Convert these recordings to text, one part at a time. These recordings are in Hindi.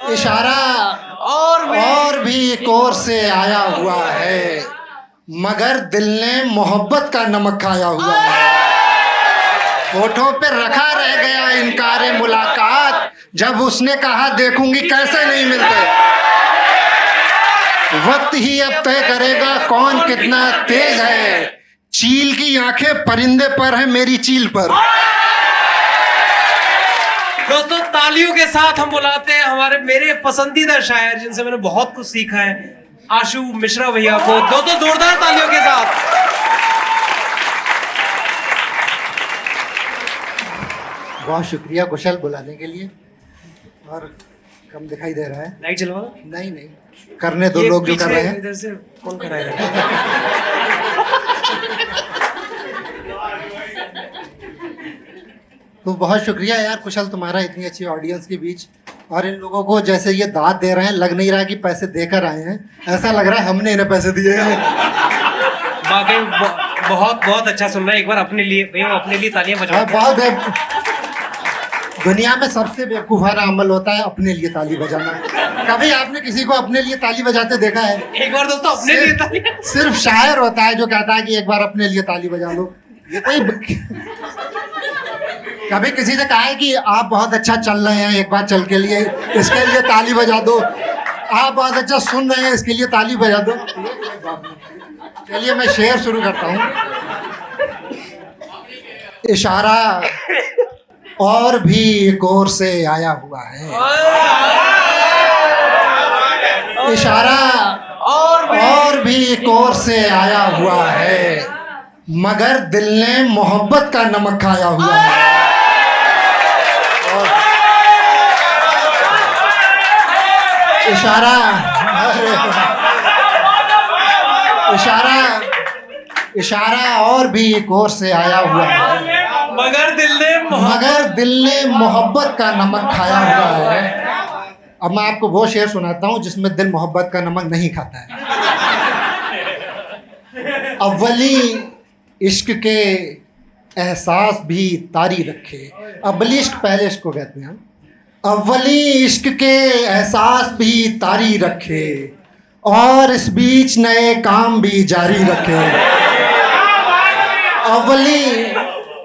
इशारा और भी एक और से आया हुआ है, मगर दिल ने मोहब्बत का नमक खाया हुआ है। होठों पे रखा रह गया इनकार मुलाकात, जब उसने कहा देखूंगी कैसे नहीं मिलते। वक्त ही अब तय करेगा कौन कितना तेज है, चील की आंखें परिंदे पर है मेरी चील पर। दोस्तों तालियों के साथ हम बुलाते हैं हमारे मेरे पसंदीदा शायर जिनसे मैंने बहुत कुछ सीखा है, आशु मिश्रा भैया को। दोस्तों जोरदार तालियों के साथ। बहुत शुक्रिया कुशल बुलाने के लिए। और कम दिखाई दे रहा है, लाइट जलवा दो। नहीं करने दो, लोग जो कर रहे हैं। इधर से कौन कर रहा है? तो बहुत शुक्रिया यार कुशल तुम्हारा, इतनी अच्छी ऑडियंस के बीच। और इन लोगों को जैसे ये दाद दे रहे हैं, लग नहीं रहा कि पैसे देकर आए हैं, ऐसा लग रहा है हमने इन्हें पैसे दिए हैं। वाकई बहुत बहुत अच्छा सुन रहा है। एक बार अपने लिए भैया, अपने लिए तालियां बजाओ। बहुत दुनिया में सबसे बेवकूफाना अमल होता है अपने लिए ताली बजाना। कभी आपने किसी को अपने लिए ताली बजाते देखा है? एक बार दोस्तों अपने लिए ताली। सिर्फ शायर होता है जो कहता है कि एक बार अपने लिए ताली बजा लो। ये कोई कभी किसी ने कहा है कि आप बहुत अच्छा चल रहे हैं, एक बार चल के लिए इसके लिए ताली बजा दो। आप बहुत अच्छा सुन रहे हैं, इसके लिए ताली बजा दो। चलिए मैं शेर शुरू करता हूँ। इशारा और भी एक और से आया हुआ है, इशारा और भी एक और से आया हुआ है, मगर दिल ने मोहब्बत का नमक खाया हुआ है। इशारा इशारा और भी एक और से आया हुआ है, मगर दिल ने मोहब्बत का नमक खाया हुआ है। अब मैं आपको वो शेर सुनाता हूँ जिसमें दिल मोहब्बत का नमक नहीं खाता है। अव्वली इश्क के एहसास भी तारी रखे। अव्वली इश्क पहले इश्क को कहते हैं। अव्वली इश्क के एहसास भी तारी रखे, और इस बीच नए काम भी जारी रखे।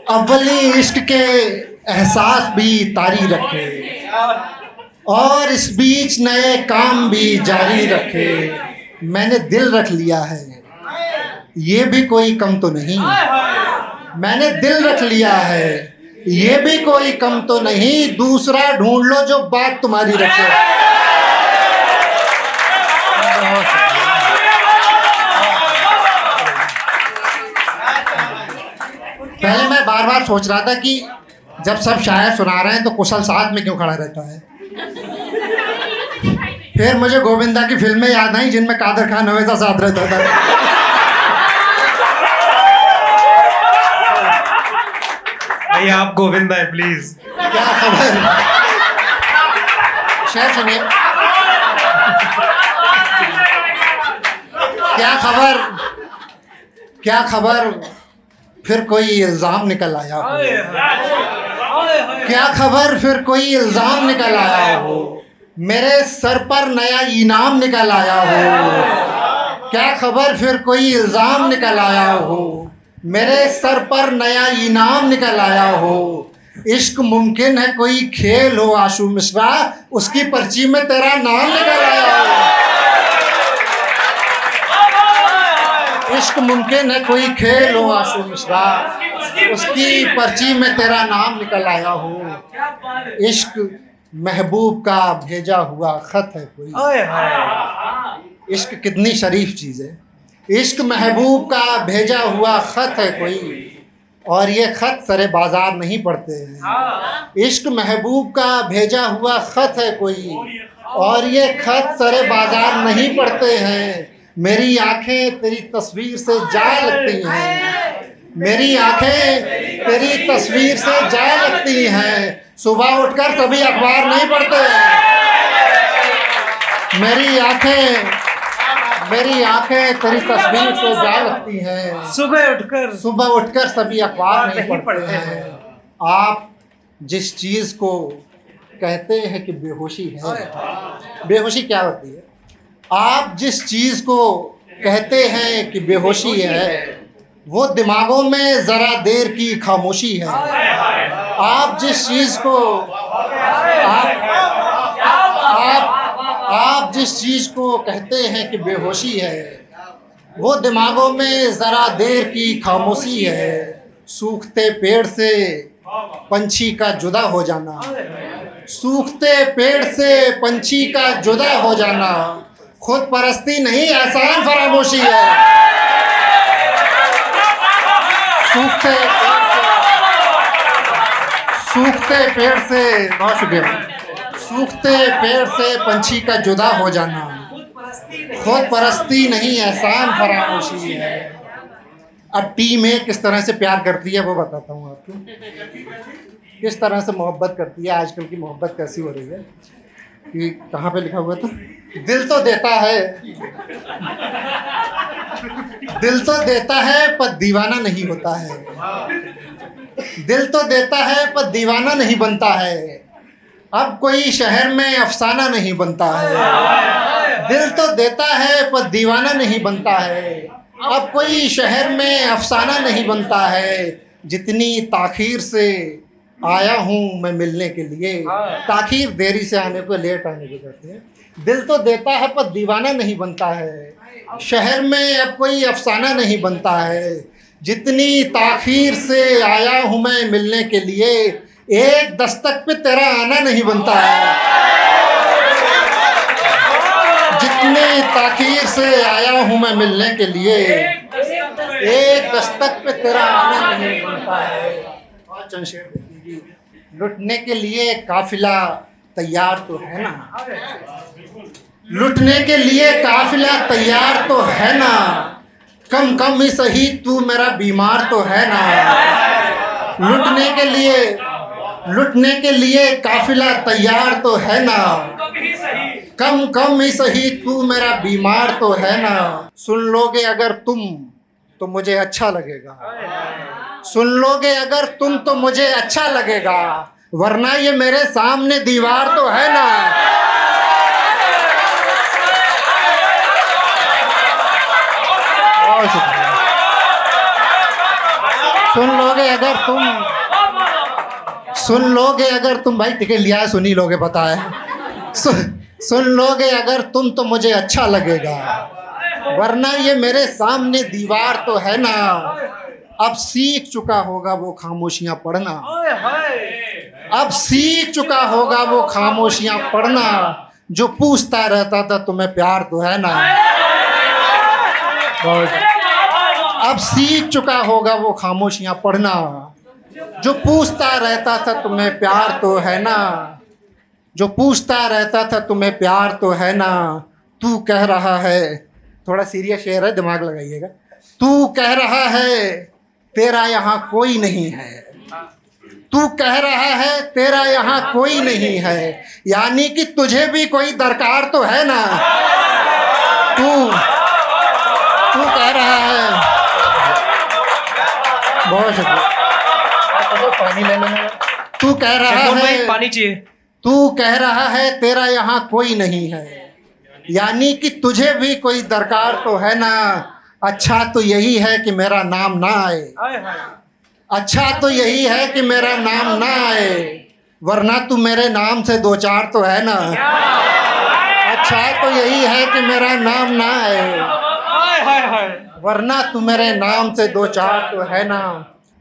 अव्वली इश्क के एहसास भी तारी रखे, और इस बीच नए काम भी जारी रखे। मैंने दिल रख लिया है, ये भी कोई कम तो नहीं। मैंने दिल रख लिया है, ये भी कोई कम तो नहीं। दूसरा ढूंढ लो जो बात तुम्हारी रखे। पहले मैं बार बार सोच रहा था कि जब सब शायर सुना रहे हैं तो कुशल साथ में क्यों खड़ा रहता है। फिर मुझे गोविंदा की फिल्में याद आई जिनमें कादर खान हमेशा साथ रहता था। भैया आप गोविंदा है प्लीज। क्या खबर? शेर सुनिए। क्या खबर फिर कोई इल्जाम निकल आया हो। क्या खबर फिर कोई इल्जाम निकल आया हो, मेरे सर पर नया इनाम निकल आया हो। क्या खबर फिर कोई इल्जाम निकल आया हो, मेरे सर पर नया इनाम निकल आया हो। इश्क मुमकिन है कोई खेल हो आशु मिश्रा, उसकी पर्ची में तेरा नाम निकल आया हो। इश्क मुमकिन है कोई खेल हो आशु मिश्रा, उसकी पर्ची में तेरा नाम निकल आया हो। इश्क महबूब का भेजा हुआ खत है कोई। इश्क कितनी शरीफ चीज़ है। इश्क महबूब का भेजा हुआ खत है कोई, और ये खत सरे बाजार नहीं पढ़ते हैं। इश्क महबूब का भेजा हुआ खत है कोई, और ये खत सरे बाजार नहीं पढ़ते हैं। मेरी आंखें तेरी तस्वीर से जा लगती हैं, मेरी आंखें तेरी तस्वीर से जा लगती हैं। सुबह उठकर सभी अखबार नहीं पढ़ते हैं। मेरी आंखें तेरी तस्वीर से जा लगती हैं। सुबह उठकर सभी अखबार नहीं पढ़ते हैं। आप जिस चीज़ को कहते हैं कि बेहोशी है। बेहोशी क्या होती है? आप जिस चीज़ को कहते हैं कि बेहोशी है, वो दिमागों में ज़रा देर की खामोशी है। आप जिस चीज़ को आप जिस चीज़ को कहते हैं कि बेहोशी है, वो दिमागों में ज़रा देर की खामोशी है। सूखते पेड़ से पंछी का जुदा हो जाना, सूखते पेड़ से पंछी का जुदा हो जाना खुद परस्ती नहीं, एहसान फरामोशी है। सूखते पेड़ से बहुत शुक्रिया। सूखते पेड़ से पंछी का जुदा हो जाना खुद परस्ती नहीं, एहसान फरामोशी है। अब टीम किस तरह से प्यार करती है वो बताता हूँ आपको, किस तरह से मोहब्बत करती है। आजकल की मोहब्बत कैसी हो रही है कि कहाँ पे लिखा हुआ था, दिल तो देता है, दिल तो देता है पर दीवाना नहीं होता है। दिल तो देता है पर दीवाना नहीं बनता है। अब कोई शहर में अफसाना नहीं बनता है। दिल तो देता है पर दीवाना नहीं बनता है। अब कोई शहर में अफसाना नहीं बनता है। जितनी ताखीर से आया हूँ मैं मिलने के लिए, ताखीर देरी से आने को, लेट आने को कहते हैं। दिल तो देता है पर दीवाना नहीं बनता है। शहर में अब कोई अफसाना नहीं बनता है। जितनी ताखीर से आया हूँ मैं मिलने के लिए, एक दस्तक पे तेरा आना नहीं बनता है। जितनी ताखीर से आया हूँ मैं मिलने के लिए, एक दस्तक पे तेरा आना नहीं बनता है। लुटने के लिए काफिला तैयार तो है ना, लुटने के लिए काफिला तैयार तो है ना। कम कम ही सही तू मेरा बीमार तो है ना। लुटने के लिए काफिला तैयार तो है ना। कम कम ही सही तू मेरा बीमार तो है ना। सुन लोगे अगर तुम तो मुझे अच्छा लगेगा। सुन लोगे अगर तुम तो मुझे अच्छा लगेगा, वरना ये मेरे सामने दीवार तो है ना। सुन लोगे अगर तुम भाई टिकट लिया है, सुन ही लोगे, पता है। सुन लोगे अगर तुम तो मुझे अच्छा लगेगा, वरना ये मेरे सामने दीवार तो है ना। अब सीख चुका होगा वो खामोशियां पढ़ना। अब सीख चुका होगा वो खामोशियां पढ़ना। जो पूछता रहता था तुम्हें प्यार तो है ना। अब सीख चुका होगा वो खामोशियां पढ़ना। जो पूछता रहता था तुम्हें प्यार तो है ना। जो पूछता रहता था तुम्हें प्यार तो है ना। तू कह रहा है, थोड़ा सीरियस शेर है, दिमाग लगाइएगा। तू कह रहा है तेरा यहाँ कोई नहीं है। तू कह रहा है तेरा यहाँ कोई नहीं है, यानी कि तुझे भी कोई दरकार तो है ना। तू कह रहा है, बहुत शुक्रिया, पानी ले लेना। तू कह रहा है, पानी चाहिए। तू कह रहा है तेरा यहाँ कोई नहीं है, यानी कि तुझे भी कोई दरकार तो है ना। अच्छा तो यही है कि मेरा नाम ना आए। अच्छा तो यही है कि मेरा नाम ना आए, वरना तू मेरे नाम से दो चार तो है ना। अच्छा तो यही है कि मेरा नाम ना आए, वरना तू मेरे नाम से दो चार तो है ना।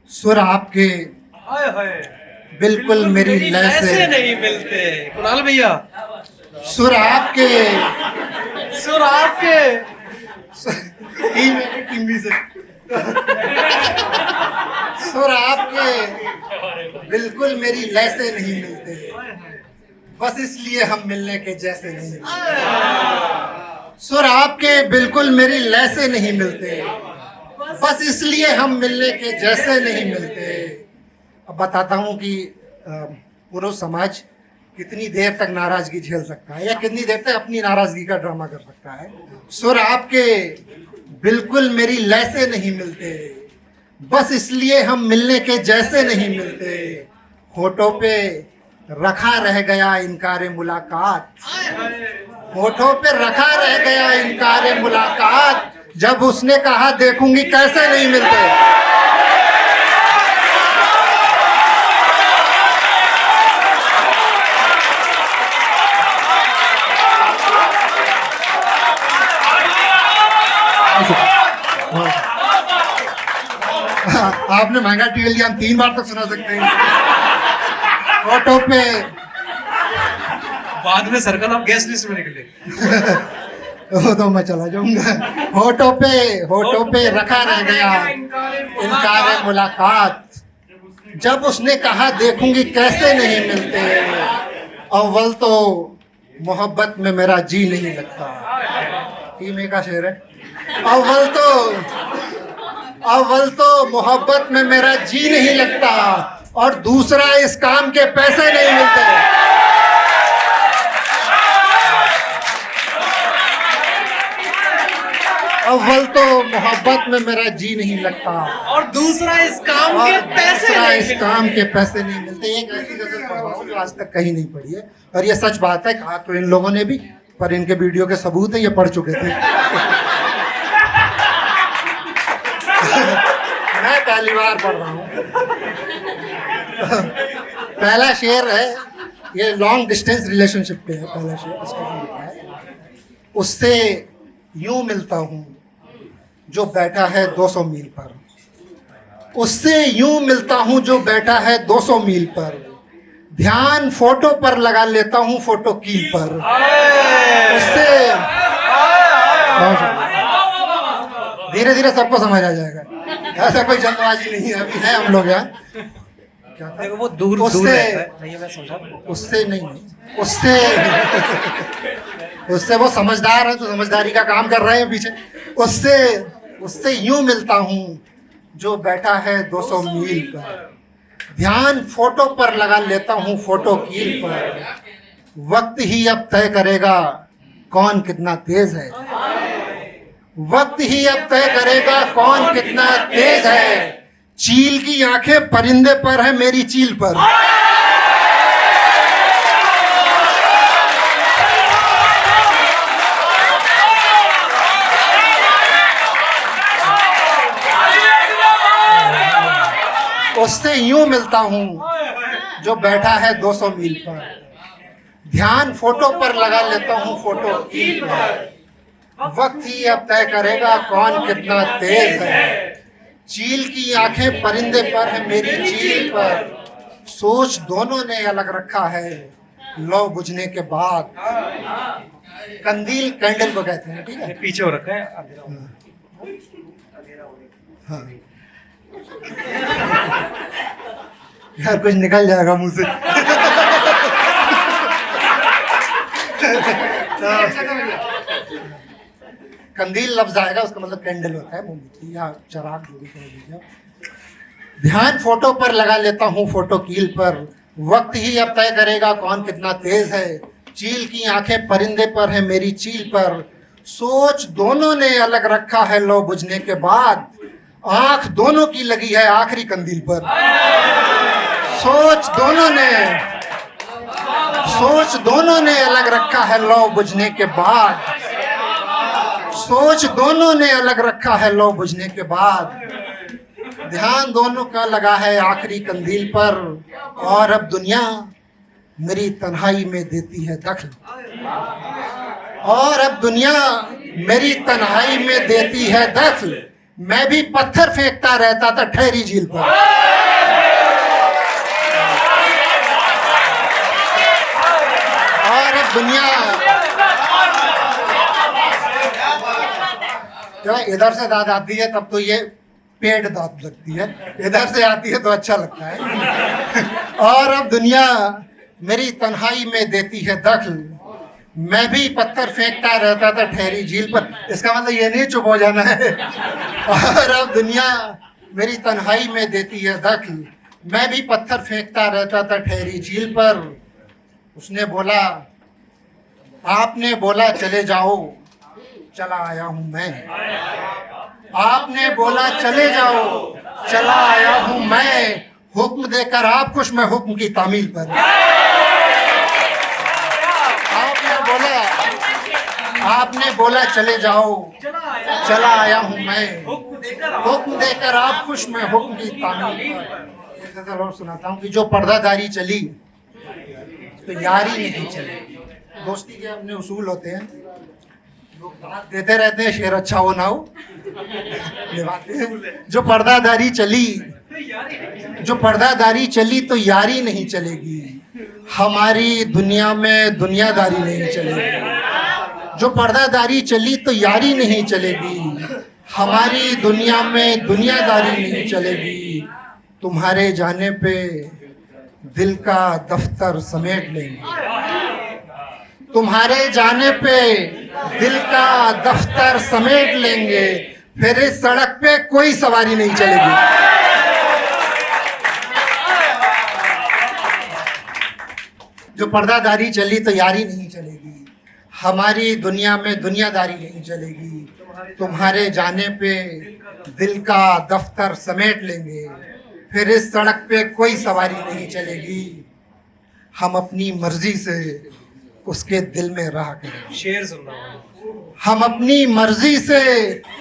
सुर आपके बिल्कुल मेरी लय से नहीं मिलते। कुणाल भैया, सुर आपके सुर आपके बिल्कुल मेरी लय से नहीं मिलते, बस इसलिए हम मिलने के जैसे नहीं मिलते। सुर आपके बिल्कुल मेरी लय से नहीं मिलते, बस इसलिए हम मिलने के जैसे नहीं मिलते। अब बताता हूँ कि पूरा समाज कितनी देर तक नाराजगी झेल सकता है, या कितनी देर तक अपनी नाराजगी का ड्रामा कर सकता है। सुर आपके बिल्कुल मेरी लय से नहीं मिलते, बस इसलिए हम मिलने के जैसे नहीं मिलते। होठों पे रखा रह गया इनकार मुलाकात, होठों पे रखा रह गया इनकार मुलाकात, जब उसने कहा देखूंगी कैसे नहीं मिलते। आपने महंगा टील लिया, हम 3 बार तक सुना सकते हैं। होठों पे बाद में सर्कल आप गेस्ट लिस्ट में निकले। वो तो मैं चला जाऊंगा। होठों पे रखा रह गया इनकार मुलाकात, जब उसने कहा देखूंगी कैसे नहीं मिलते। अव्वल तो मोहब्बत में मेरा जी नहीं लगता, टीमे का शेर है। अव्वल तो मोहब्बत में मेरा जी नहीं लगता, और दूसरा इस काम के पैसे नहीं मिलते। अव्वल तो मोहब्बत में मेरा जी नहीं लगता, और दूसरा इस काम के पैसे नहीं मिलते। एक ऐसी गजल पढ़ा हूं जो आज तक कहीं नहीं पढ़ी है, और ये सच बात है। कहा तो इन लोगों ने भी, पर इनके वीडियो के सबूत है, ये पढ़ चुके थे। मैं पहली बार पढ़ रहा हूँ। पहला शेर है, ये लॉन्ग डिस्टेंस रिलेशनशिप पे है पहला शेर। इसका लिखा है, उससे यूं मिलता हूँ जो बैठा है 200 मील पर, उससे यूं मिलता हूँ जो बैठा है 200 मील पर, ध्यान फोटो पर लगा लेता हूँ फोटो कील पर। उससे धीरे धीरे सबको समझ आ जाएगा, ऐसा कोई जल्दबाजी नहीं है, अभी है हम लोग यहाँ। क्या था? वो दूर उससे नहीं, मैं समझा। उससे नहीं, उससे वो समझदार है तो समझदारी का काम कर रहे हैं पीछे। उससे यूं मिलता हूँ जो बैठा है 200 मील पर, ध्यान फोटो पर लगा लेता हूँ फोटो कील पर, वक्त ही अब तय करेगा कौन कितना तेज है, वक्त ही अब तय करेगा कौन कितना तेज है, चील की आंखें परिंदे पर है मेरी चील पर। उससे यूं मिलता हूं जो बैठा है 200 मील पर, ध्यान फोटो पर लगा लेता हूं फोटो कील पर, वक्त ही अब तय करेगा कौन कितना तेज है, चील की आंखें परिंदे पर है मेरी चील पर, सोच दोनों ने अलग रखा है लौ बुझने के बाद। कंदील कैंडल को कहते हैं, ठीक है, पीछे हो रखा है। हाँ। यार कुछ निकल जाएगा मुंह से। कंदील लफ्ज आएगा, उसका मतलब कैंडल होता है, मोमबत्ती या चराग, जो भी कह लीजिए। ध्यान फोटो पर लगा लेता हूँ फोटो कील पर, वक्त ही अब तय करेगा कौन कितना तेज है, चील की आंखें परिंदे पर है मेरी चील पर, सोच दोनों ने अलग रखा है लो बुझने के बाद, आंख दोनों की लगी है आखिरी कंदील पर। सोच दोनों ने अलग रखा है लो बुझने के बाद, सोच दोनों ने अलग रखा है लो बुझने के बाद, ध्यान दोनों का लगा है आखिरी कंदील पर, और अब दुनिया मेरी तन्हाई में देती है दखल, और अब दुनिया मेरी तन्हाई में देती है दखल, मैं भी पत्थर फेंकता रहता था ठहरी झील पर। और अब दुनिया इधर से दाद आती है तब तो ये पेड़ दाद लगती है, इधर से आती है तो अच्छा लगता है। और अब दुनिया मेरी तन्हाई में देती है दखल, मैं भी पत्थर फेंकता रहता था ठहरी झील पर। इसका मतलब ये नहीं चुप हो जाना है। और अब दुनिया मेरी तन्हाई में देती है दखल, मैं भी पत्थर फेंकता रहता था ठहरी झील पर। उसने बोला, आपने बोला चले जाओ, चला आया हूं मैं। आपने बोला चले जाओ, चला आया हूं मैं। हुक्म देकर आप खुश, मैं हुक्म की तामील पर। आपने बोला चले जाओ, चला आया हूँ मैं, हुक्म देकर आप खुश, मैं हुक्म की तामील पर। एक गजल और सुनाता हूँ कि जो पर्दादारी चली तो यारी नहीं चली। दोस्ती के अपने उसूल होते हैं, लोग दाद देते रहते हैं शेर अच्छा हो ना हो, निभाते हैं। जो पर्दादारी चली, जो पर्दादारी चली तो यारी नहीं चलेगी, हमारी दुनिया में दुनियादारी नहीं चलेगी। जो पर्दादारी चली तो यारी नहीं चलेगी, हमारी दुनिया में दुनियादारी नहीं चलेगी। तुम्हारे जाने पे दिल का दफ्तर समेट लेंगे, तुम्हारे जाने पे दिल का दफ्तर समेट लेंगे, फिर इस सड़क पे कोई सवारी नहीं चलेगी। जो पर्दादारी चली तो यारी नहीं चलेगी, हमारी दुनिया में दुनियादारी नहीं चलेगी। तुम्हारे जाने पे दिल का दफ्तर समेट लेंगे, फिर इस सड़क पे कोई सवारी नहीं चलेगी। हम अपनी मर्जी से उसके दिल में रहा करेंगे। शेर सुन रहा हूँ। हम अपनी मर्जी से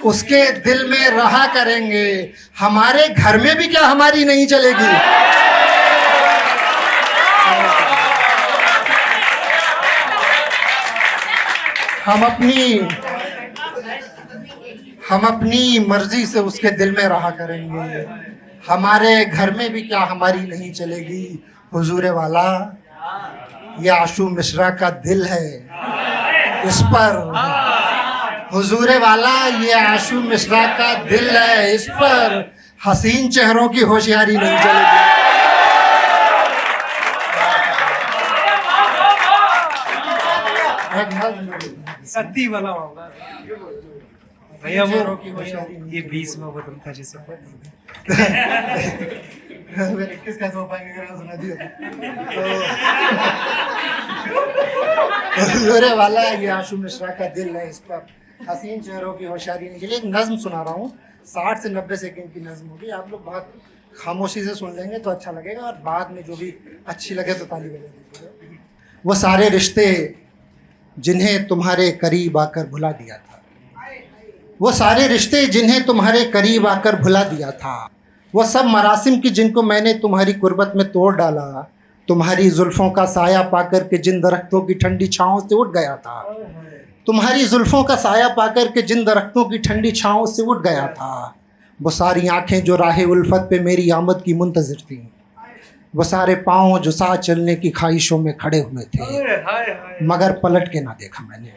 उसके दिल में रहा करेंगे, हमारे घर में भी क्या हमारी नहीं चलेगी। हम अपनी मर्जी से उसके दिल में रहा करेंगे, हमारे घर में भी क्या हमारी नहीं चलेगी। हुजूर वाला ये आशू मिश्रा का दिल है, इस पर हुजूर वाला ये आशू मिश्रा का दिल है, इस पर हसीन चेहरों की होशियारी नहीं चलेगी। सत्ती वाला मामला भैया, वो ये 20वां बदल था जिसे मैंने किसका सो पाएंगे अगर सुना दिया तो जोरे वाला है ये आशू मिश्रा का दिल है, इस पर हसीन चेहरों की होशियारी नहीं चली। एक नज्म सुना रहा हूँ, 60 से 90 सेकंड की नज्म होगी, आप लोग बहुत खामोशी से सुन लेंगे तो अच्छा लगेगा, और बाद में जो भी अच्छी लगे तो ताली बजा दीजिएगा। वो सारे रिश्ते जिन्हें तुम्हारे करीब आकर भुला दिया था, वो सारे रिश्ते जिन्हें तुम्हारे करीब आकर भुला दिया था, वो सब मरासिम की जिनको मैंने तुम्हारी कुर्बत में तोड़ डाला, तुम्हारी जुल्फ़ों का साया पाकर के जिन दरख्तों की ठंडी छाँव से उठ गया था, तुम्हारी जुल्फ़ों का साया पाकर के जिन दरख्तों की ठंडी छाँव से उठ गया था। वो सारी आँखें जो राह उल्फत पे मेरी आमद की मुंतज़िर थीं, वो सारे पाँव जो साथ चलने की ख्वाहिशों में खड़े हुए थे, मगर पलट के ना देखा मैंने।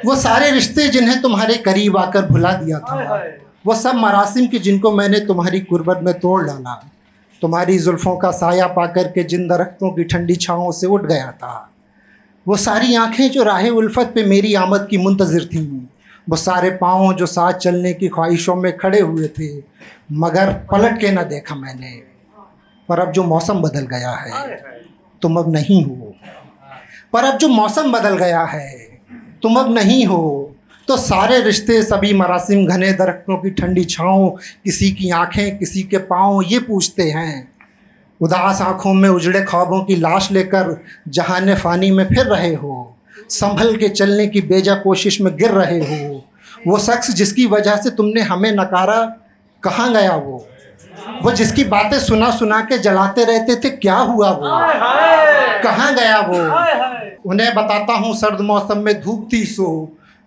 वो सारे रिश्ते जिन्हें तुम्हारे करीब आकर भुला दिया था, वो सब मरासिम की जिनको मैंने तुम्हारी कुर्बत में तोड़ डाला, तुम्हारी जुल्फ़ों का साया पाकर के जिन दरख्तों की ठंडी छाँवों से उठ गया था। वो सारी आँखें जो राह उल्फत पे मेरी आमद की मुंतज़िर थीं, वो सारे पाँव जो साथ चलने की ख्वाहिशों में खड़े हुए थे, मगर पलट के ना देखा मैंने। पर अब जो मौसम बदल गया है तुम अब नहीं हो, पर अब जो मौसम बदल गया है तुम अब नहीं हो, तो सारे रिश्ते सभी मरासिम घने दरख्तों की ठंडी छाँव, किसी की आंखें किसी के पाँव ये पूछते हैं। उदास आँखों में उजड़े ख्वाबों की लाश लेकर जहाने फ़ानी में फिर रहे हो, संभल के चलने की बेजा कोशिश में गिर रहे हो। वो शख्स जिसकी वजह से तुमने हमें नकारा कहाँ गया वो जिसकी बातें सुना सुना के जलाते रहते थे क्या हुआ वो, कहाँ गया वो। उन्हें बताता हूँ सर्द मौसम में धूप थी सो,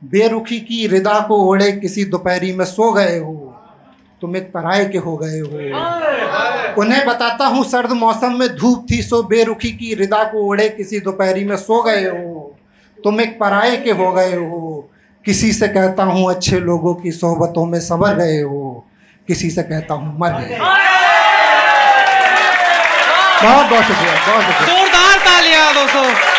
बेरुखी की रिदा को ओढ़े किसी दोपहरी में सो गए हो, तुम एक पराये के हो गए हो। उन्हें बताता हूँ सर्द मौसम में धूप थी सो, बेरुखी की रिदा को ओढ़े किसी दोपहरी में सो गए हो, तुम एक पराये के हो गए हो। किसी से कहता हूँ अच्छे लोगों की सोहबतों में संवर गए हो, किसी से कहता हूँ मर गए। बहुत बहुत शुक्रिया, बहुत शुक्रिया। जोरदार तालियां दोस्तों।